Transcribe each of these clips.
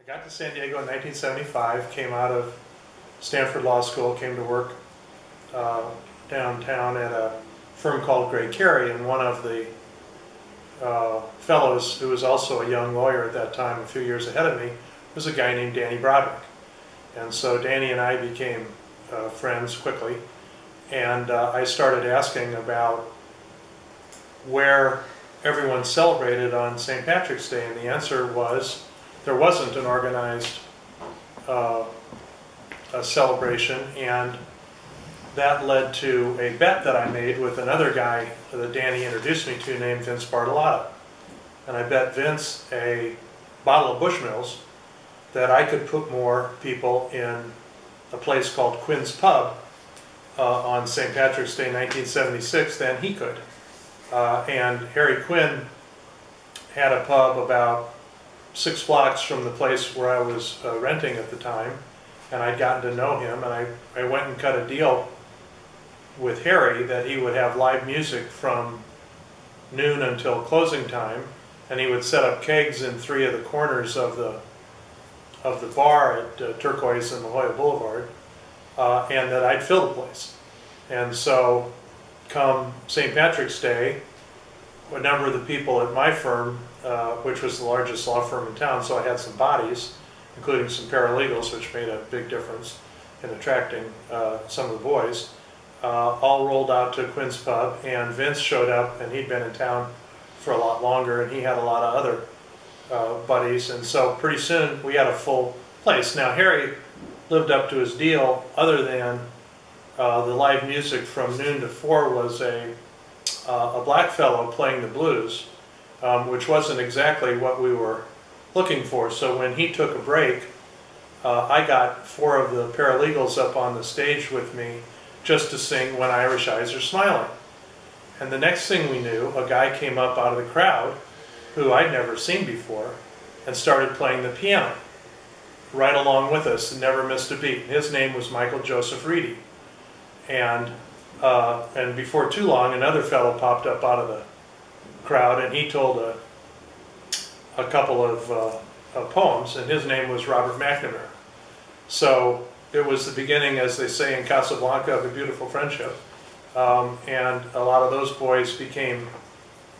I got to San Diego in 1975, came out of Stanford Law School, came to work downtown at a firm called Gray Carey, and one of the fellows who was also a young lawyer at that time, a few years ahead of me, was a guy named Danny Broderick. And so Danny and I became friends quickly, and I started asking about where everyone celebrated on St. Patrick's Day, and the answer was there wasn't an organized a celebration, and that led to a bet that I made with another guy that Danny introduced me to named Vince Bartolotta. And I bet Vince a bottle of Bushmills that I could put more people in a place called Quinn's Pub on St. Patrick's Day 1976 than he could. And Harry Quinn had a pub about 6 blocks from the place where I was renting at the time, and I'd gotten to know him, and I went and cut a deal with Harry that he would have live music from noon until closing time, and he would set up kegs in 3 of the corners of the bar at Turquoise and LaJolla Blvd, and that I'd fill the place. And so come St. Patrick's Day, a number of the people at my firm, which was the largest law firm in town, so I had some bodies, including some paralegals, which made a big difference in attracting some of the boys, all rolled out to Quinn's Pub, and Vince showed up, and he'd been in town for a lot longer, and he had a lot of other buddies, and so pretty soon we had a full place. Now Harry lived up to his deal, other than the live music from noon to 4 was a black fellow playing the blues, which wasn't exactly what we were looking for. So when he took a break, I got 4 of the paralegals up on the stage with me just to sing When Irish Eyes Are Smiling. And the next thing we knew, a guy came up out of the crowd who I'd never seen before and started playing the piano right along with us and never missed a beat. His name was Michael Joseph Reidy. And before too long, another fellow popped up out of the crowd, and he told a couple of poems, and his name was Robert McNamara. So it was the beginning, as they say in Casablanca, of a beautiful friendship. And a lot of those boys became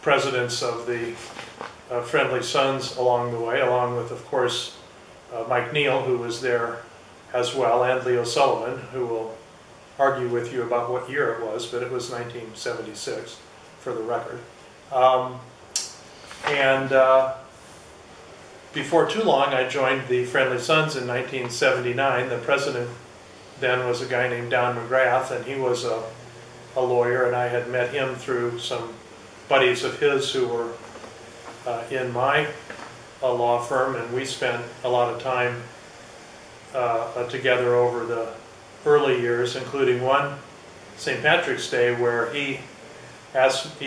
presidents of the Friendly Sons along the way, along with, of course, Mike Neal, who was there as well, and Leo Sullivan, who will argue with you about what year it was, but it was 1976 for the record. Before too long, I joined the Friendly Sons in 1979. The president then was a guy named Don McGrath, and he was a lawyer, and I had met him through some buddies of his who were in my law firm, and we spent a lot of time together over the early years, including one St. Patrick's Day where he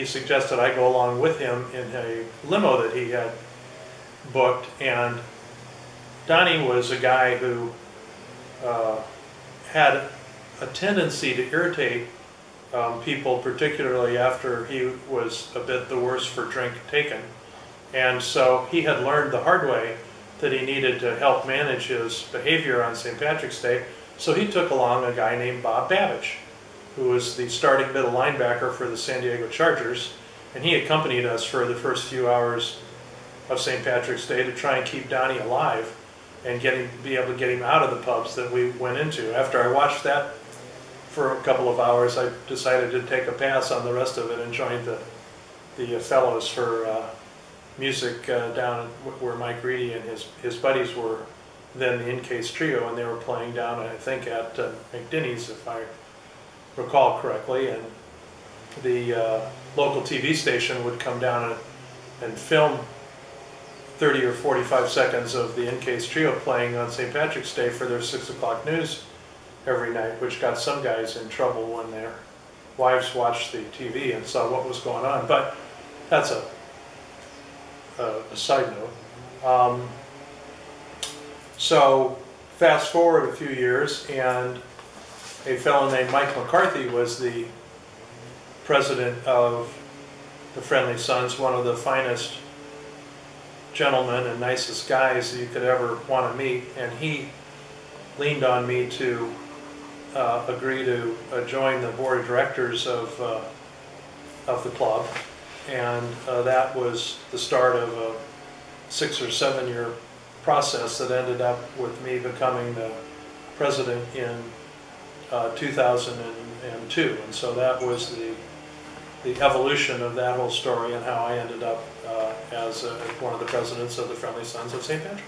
suggested I go along with him in a limo that he had booked, and Donnie was a guy who had a tendency to irritate people, particularly after he was a bit the worse for drink taken, and so he had learned the hard way that he needed to help manage his behavior on St. Patrick's Day. So he took along a guy named Bob Babich, who was the starting middle linebacker for the San Diego Chargers, and he accompanied us for the first few hours of St. Patrick's Day to try and keep Donnie alive and be able to get him out of the pubs that we went into. After I watched that for a couple of hours, I decided to take a pass on the rest of it and joined the fellows for music down where Mike Reidy and his buddies were then the In Ccse Trio, and they were playing down, I think, at McDini's, if I recall correctly, and the local TV station would come down and film 30 or 45 seconds of the In Ccse Trio playing on St. Patrick's Day for their 6 o'clock news every night, which got some guys in trouble when their wives watched the TV and saw what was going on. But that's a side note. So fast forward a few years, and a fellow named Mike McCarthy was the president of the Friendly Sons, one of the finest gentlemen and nicest guys that you could ever want to meet, and he leaned on me to agree to join the board of directors of the club, and that was the start of a 6 or 7 year process that ended up with me becoming the president in 2002, and so that was the evolution of that whole story and how I ended up as one of the presidents of the Friendly Sons of St. Patrick.